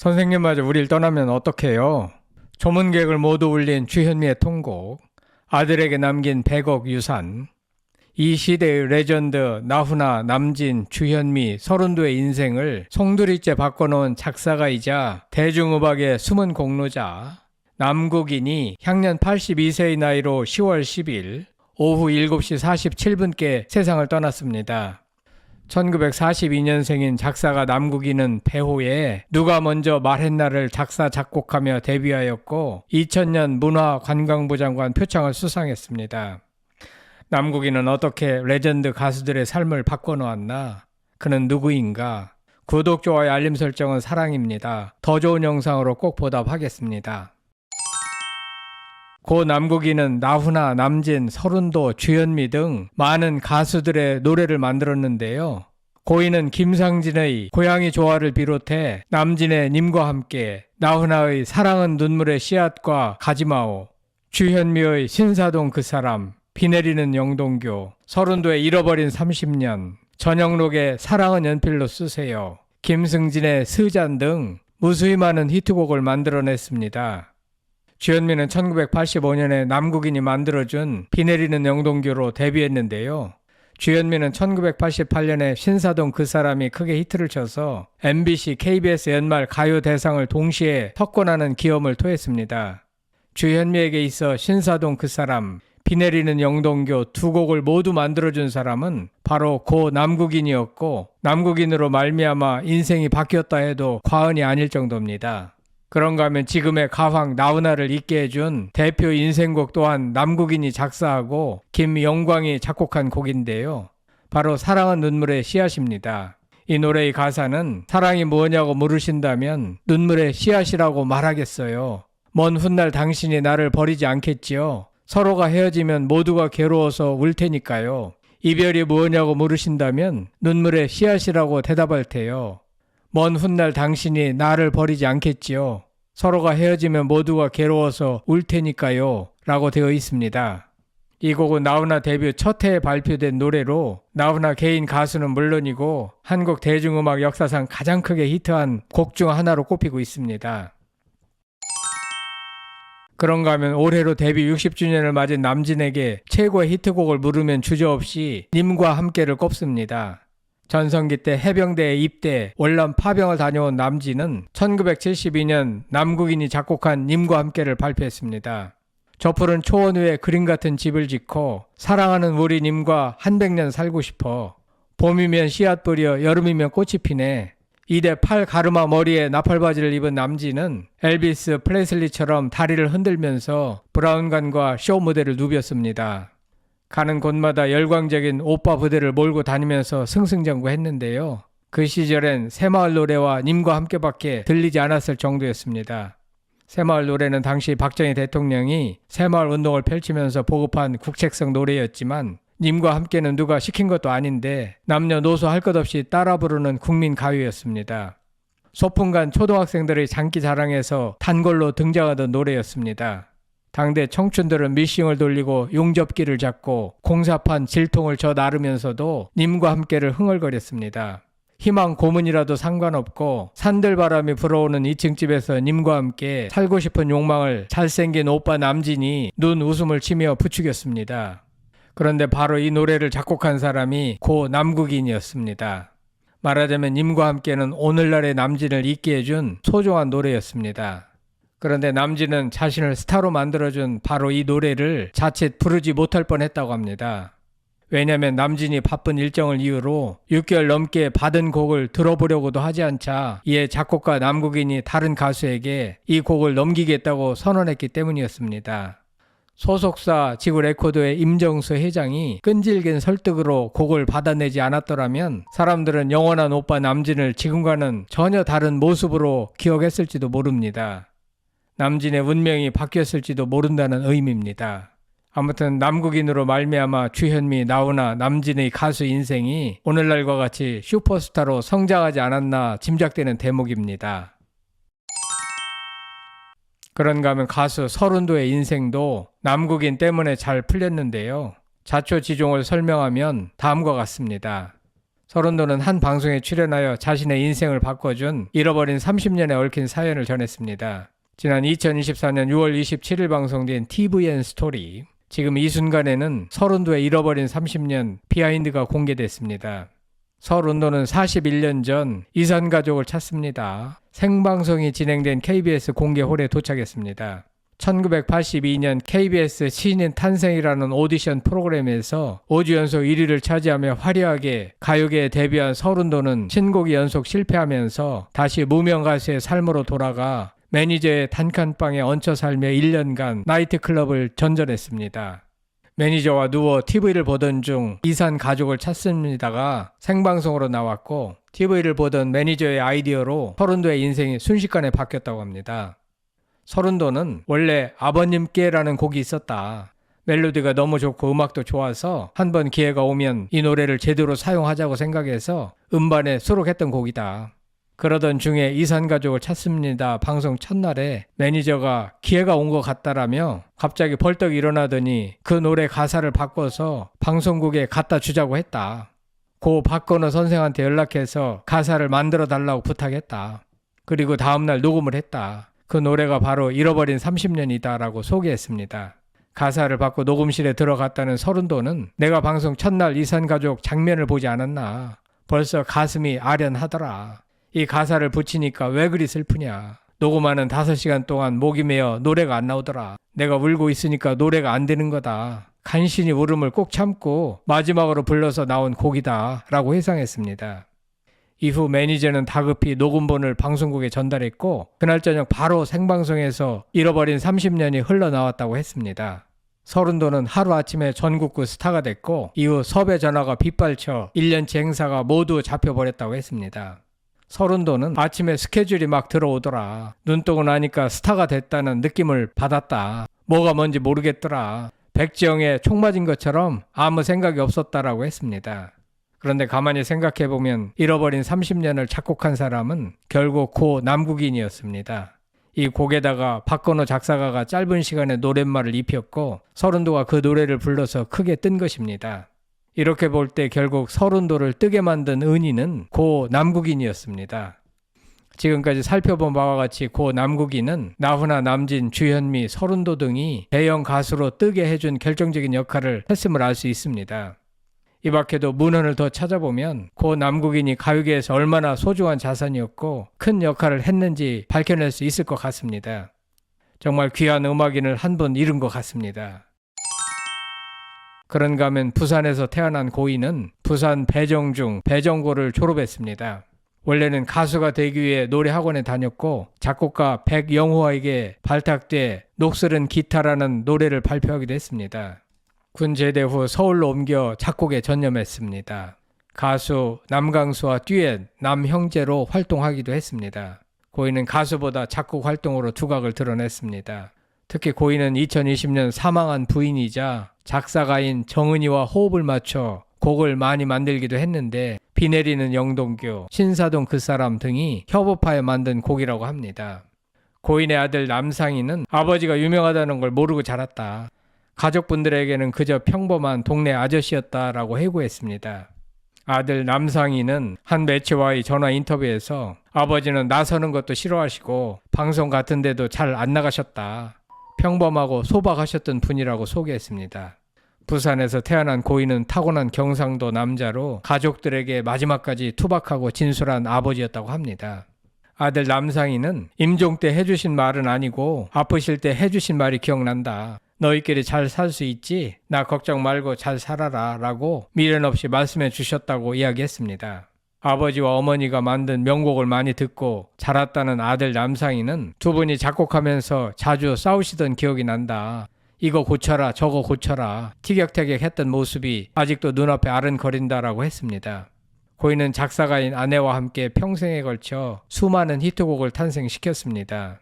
선생님마저 우릴 떠나면 어떡해요? 조문객을 모두 울린 주현미의 통곡, 아들에게 남긴 100억 유산, 이 시대의 레전드 나훈아, 남진, 주현미, 서른도의 인생을 송두리째 바꿔놓은 작사가이자 대중음악의 숨은 공로자 남국인이 향년 82세의 나이로 10월 10일 오후 7시 47분께 세상을 떠났습니다. 1942년생인 작사가 남국인은 배호에 누가 먼저 말했나를 작사 작곡하며 데뷔하였고 2000년 문화관광부 장관 표창을 수상했습니다. 남국인은 어떻게 레전드 가수들의 삶을 바꿔놓았나? 그는 누구인가? 구독, 좋아요, 알림 설정은 사랑입니다. 더 좋은 영상으로 꼭 보답하겠습니다. 고 남국인은 나훈아, 남진, 서른도, 주현미 등 많은 가수들의 노래를 만들었는데요. 고인은 김상진의 고양이 조화를 비롯해 남진의 님과 함께, 나훈아의 사랑은 눈물의 씨앗과 가지마오, 주현미의 신사동 그 사람, 비 내리는 영동교, 서른도의 잃어버린 30년, 전영록의 사랑은 연필로 쓰세요, 김승진의 스잔 등 무수히 많은 히트곡을 만들어냈습니다. 주현미는 1985년에 남국인이 만들어준 비 내리는 영동교로 데뷔했는데요. 주현미는 1988년에 신사동 그 사람이 크게 히트를 쳐서 MBC, KBS 연말 가요 대상을 동시에 석권하는 기염을 토했습니다. 주현미에게 있어 신사동 그 사람, 비 내리는 영동교 두 곡을 모두 만들어준 사람은 바로 고 남국인이었고, 남국인으로 말미암아 인생이 바뀌었다 해도 과언이 아닐 정도입니다. 그런가 하면 지금의 가왕 나훈아를 있게 해준 대표 인생곡 또한 남국인이 작사하고 김영광이 작곡한 곡인데요. 바로 사랑은 눈물의 씨앗입니다. 이 노래의 가사는 사랑이 뭐냐고 물으신다면 눈물의 씨앗이라고 말하겠어요. 먼 훗날 당신이 나를 버리지 않겠지요. 서로가 헤어지면 모두가 괴로워서 울 테니까요. 이별이 뭐냐고 물으신다면 눈물의 씨앗이라고 대답할 테요. 먼 훗날 당신이 나를 버리지 않겠지요. 서로가 헤어지면 모두가 괴로워서 울 테니까요. 라고 되어 있습니다. 이 곡은 나훈아 데뷔 첫 해에 발표된 노래로 나훈아 개인 가수는 물론이고 한국 대중음악 역사상 가장 크게 히트한 곡 중 하나로 꼽히고 있습니다. 그런가 하면 올해로 데뷔 60주년을 맞은 남진에게 최고의 히트곡을 물으면 주저없이 님과 함께를 꼽습니다. 전성기 때 해병대에 입대, 월남 파병을 다녀온 남진은 1972년 남국인이 작곡한 님과 함께를 발표했습니다. 저 푸른 초원 위에 그림 같은 집을 짓고 사랑하는 우리 님과 한 100년 살고 싶어. 봄이면 씨앗 뿌려 여름이면 꽃이 피네. 이대 팔 가르마 머리에 나팔바지를 입은 남진은 엘비스 프레슬리처럼 다리를 흔들면서 브라운관과 쇼 무대를 누볐습니다. 가는 곳마다 열광적인 오빠 부대를 몰고 다니면서 승승장구했는데요. 그 시절엔 새마을 노래와 님과 함께밖에 들리지 않았을 정도였습니다. 새마을 노래는 당시 박정희 대통령이 새마을 운동을 펼치면서 보급한 국책성 노래였지만 님과 함께는 누가 시킨 것도 아닌데 남녀노소 할 것 없이 따라 부르는 국민 가요였습니다. 소풍간 초등학생들의 장기자랑에서 단골로 등장하던 노래였습니다. 당대 청춘들은 미싱을 돌리고 용접기를 잡고 공사판 질통을 져 나르면서도 님과 함께를 흥얼거렸습니다. 희망 고문이라도 상관없고 산들바람이 불어오는 2층 집에서 님과 함께 살고 싶은 욕망을 잘생긴 오빠 남진이 눈 웃음을 치며 부추겼습니다. 그런데 바로 이 노래를 작곡한 사람이 고 남국인이었습니다. 말하자면 님과 함께는 오늘날의 남진을 있게 해준 소중한 노래였습니다. 그런데 남진은 자신을 스타로 만들어준 바로 이 노래를 자칫 부르지 못할 뻔했다고 합니다. 왜냐하면 남진이 바쁜 일정을 이유로 6개월 넘게 받은 곡을 들어보려고도 하지 않자 이에 작곡가 남국인이 다른 가수에게 이 곡을 넘기겠다고 선언했기 때문이었습니다. 소속사 지구레코드의 임정수 회장이 끈질긴 설득으로 곡을 받아내지 않았더라면 사람들은 영원한 오빠 남진을 지금과는 전혀 다른 모습으로 기억했을지도 모릅니다. 남진의 운명이 바뀌었을지도 모른다는 의미입니다. 아무튼 남국인으로 말미암아 주현미, 나훈아, 남진의 가수 인생이 오늘날과 같이 슈퍼스타로 성장하지 않았나 짐작되는 대목입니다. 그런가 하면 가수 서른도의 인생도 남국인 때문에 잘 풀렸는데요. 자초지종을 설명하면 다음과 같습니다. 서른도는 한 방송에 출연하여 자신의 인생을 바꿔준 잃어버린 30년에 얽힌 사연을 전했습니다. 지난 2024년 6월 27일 방송된 TVN 스토리. 지금 이 순간에는 서른도의 잃어버린 30년 비하인드가 공개됐습니다. 서른도는 41년 전 이산 가족을 찾습니다. 생방송이 진행된 KBS 공개홀에 도착했습니다. 1982년 KBS 신인 탄생이라는 오디션 프로그램에서 5주 연속 1위를 차지하며 화려하게 가요계에 데뷔한 서른도는 신곡이 연속 실패하면서 다시 무명 가수의 삶으로 돌아가 매니저의 단칸방에 얹혀 살며 1년간 나이트클럽을 전전했습니다. 매니저와 누워 TV를 보던 중 이산 가족을 찾습니다가 생방송으로 나왔고 TV를 보던 매니저의 아이디어로 서른도의 인생이 순식간에 바뀌었다고 합니다. 서른도는 원래 아버님께라는 곡이 있었다. 멜로디가 너무 좋고 음악도 좋아서 한번 기회가 오면 이 노래를 제대로 사용하자고 생각해서 음반에 수록했던 곡이다. 그러던 중에 이산 가족을 찾습니다 방송 첫날에 매니저가 기회가 온 것 같다라며 갑자기 벌떡 일어나더니 그 노래 가사를 바꿔서 방송국에 갖다 주자고 했다. 고 박건호 선생한테 연락해서 가사를 만들어 달라고 부탁했다. 그리고 다음날 녹음을 했다. 그 노래가 바로 잃어버린 30년이다 라고 소개했습니다. 가사를 받고 녹음실에 들어갔다는 서른도는 내가 방송 첫날 이산 가족 장면을 보지 않았나. 벌써 가슴이 아련하더라. 이 가사를 붙이니까 왜 그리 슬프냐. 녹음하는 5시간 동안 목이 메어 노래가 안 나오더라. 내가 울고 있으니까 노래가 안 되는 거다. 간신히 울음을 꼭 참고 마지막으로 불러서 나온 곡이다 라고 회상했습니다. 이후 매니저는 다급히 녹음본을 방송국에 전달했고 그날 저녁 바로 생방송에서 잃어버린 30년이 흘러나왔다고 했습니다. 서른도는 하루아침에 전국구 스타가 됐고 이후 섭외 전화가 빗발쳐 1년치 행사가 모두 잡혀버렸다고 했습니다. 서른도는 아침에 스케줄이 막 들어오더라. 눈 뜨고 나니까 스타가 됐다는 느낌을 받았다. 뭐가 뭔지 모르겠더라. 백지영에 총 맞은 것처럼 아무 생각이 없었다라고 했습니다. 그런데 가만히 생각해보면 잃어버린 30년을 작곡한 사람은 결국 고 남국인이었습니다. 이 곡에다가 박건호 작사가가 짧은 시간에 노랫말을 입혔고 서른도가 그 노래를 불러서 크게 뜬 것입니다. 이렇게 볼 때 결국 서른도를 뜨게 만든 은인은 고 남국인이었습니다. 지금까지 살펴본 바와 같이 고 남국인은 나훈아, 남진, 주현미, 서른도 등이 대형 가수로 뜨게 해준 결정적인 역할을 했음을 알 수 있습니다. 이 밖에도 문헌을 더 찾아보면 고 남국인이 가요계에서 얼마나 소중한 자산이었고 큰 역할을 했는지 밝혀낼 수 있을 것 같습니다. 정말 귀한 음악인을 한 분 잃은 것 같습니다. 그런가 하면 부산에서 태어난 고인은 부산 배정중 배정고를 졸업했습니다. 원래는 가수가 되기 위해 노래학원에 다녔고 작곡가 백영호에게 발탁돼 녹슬은 기타라는 노래를 발표하기도 했습니다. 군 제대 후 서울로 옮겨 작곡에 전념했습니다. 가수 남강수와 듀엣 남형제로 활동하기도 했습니다. 고인은 가수보다 작곡 활동으로 두각을 드러냈습니다. 특히 고인은 2020년 사망한 부인이자 작사가인 정은이와 호흡을 맞춰 곡을 많이 만들기도 했는데 비 내리는 영동교, 신사동 그 사람 등이 협업하여 만든 곡이라고 합니다. 고인의 아들 남상희는 아버지가 유명하다는 걸 모르고 자랐다. 가족분들에게는 그저 평범한 동네 아저씨였다라고 해고했습니다. 아들 남상희는 한 매체와의 전화 인터뷰에서 아버지는 나서는 것도 싫어하시고 방송 같은 데도 잘 안 나가셨다. 평범하고 소박하셨던 분이라고 소개했습니다. 부산에서 태어난 고인은 타고난 경상도 남자로 가족들에게 마지막까지 투박하고 진솔한 아버지였다고 합니다. 아들 남상희는 임종 때 해주신 말은 아니고 아프실 때 해주신 말이 기억난다. 너희끼리 잘 살 수 있지? 나 걱정 말고 잘 살아라 라고 미련 없이 말씀해 주셨다고 이야기했습니다. 아버지와 어머니가 만든 명곡을 많이 듣고 자랐다는 아들 남상희는 두 분이 작곡하면서 자주 싸우시던 기억이 난다. 이거 고쳐라 저거 고쳐라 티격태격 했던 모습이 아직도 눈앞에 아른거린다라고 했습니다. 고인은 작사가인 아내와 함께 평생에 걸쳐 수많은 히트곡을 탄생시켰습니다.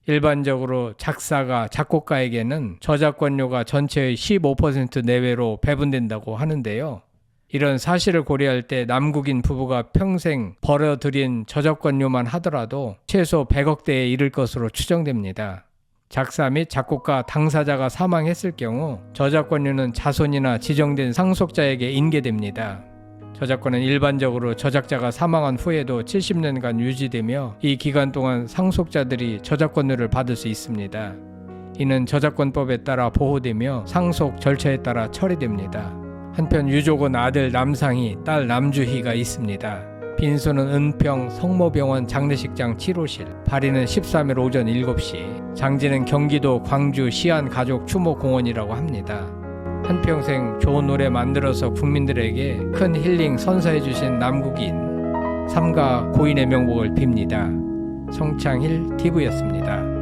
일반적으로 작사가, 작곡가에게는 저작권료가 전체의 15% 내외로 배분된다고 하는데요. 이런 사실을 고려할 때 남국인 부부가 평생 벌어들인 저작권료만 하더라도 최소 100억대에 이를 것으로 추정됩니다. 작사 및 작곡가 당사자가 사망했을 경우 저작권료는 자손이나 지정된 상속자에게 인계됩니다. 저작권은 일반적으로 저작자가 사망한 후에도 70년간 유지되며 이 기간 동안 상속자들이 저작권료를 받을 수 있습니다. 이는 저작권법에 따라 보호되며 상속 절차에 따라 처리됩니다. 한편 유족은 아들 남상희, 딸 남주희가 있습니다. 빈소는 은평 성모병원 장례식장 7호실, 발인은 13일 오전 7시, 장지는 경기도 광주 시안 가족 추모공원이라고 합니다. 한평생 좋은 노래 만들어서 국민들에게 큰 힐링 선사해주신 남국인, 삼가 고인의 명복을 빕니다. 성창일 TV였습니다.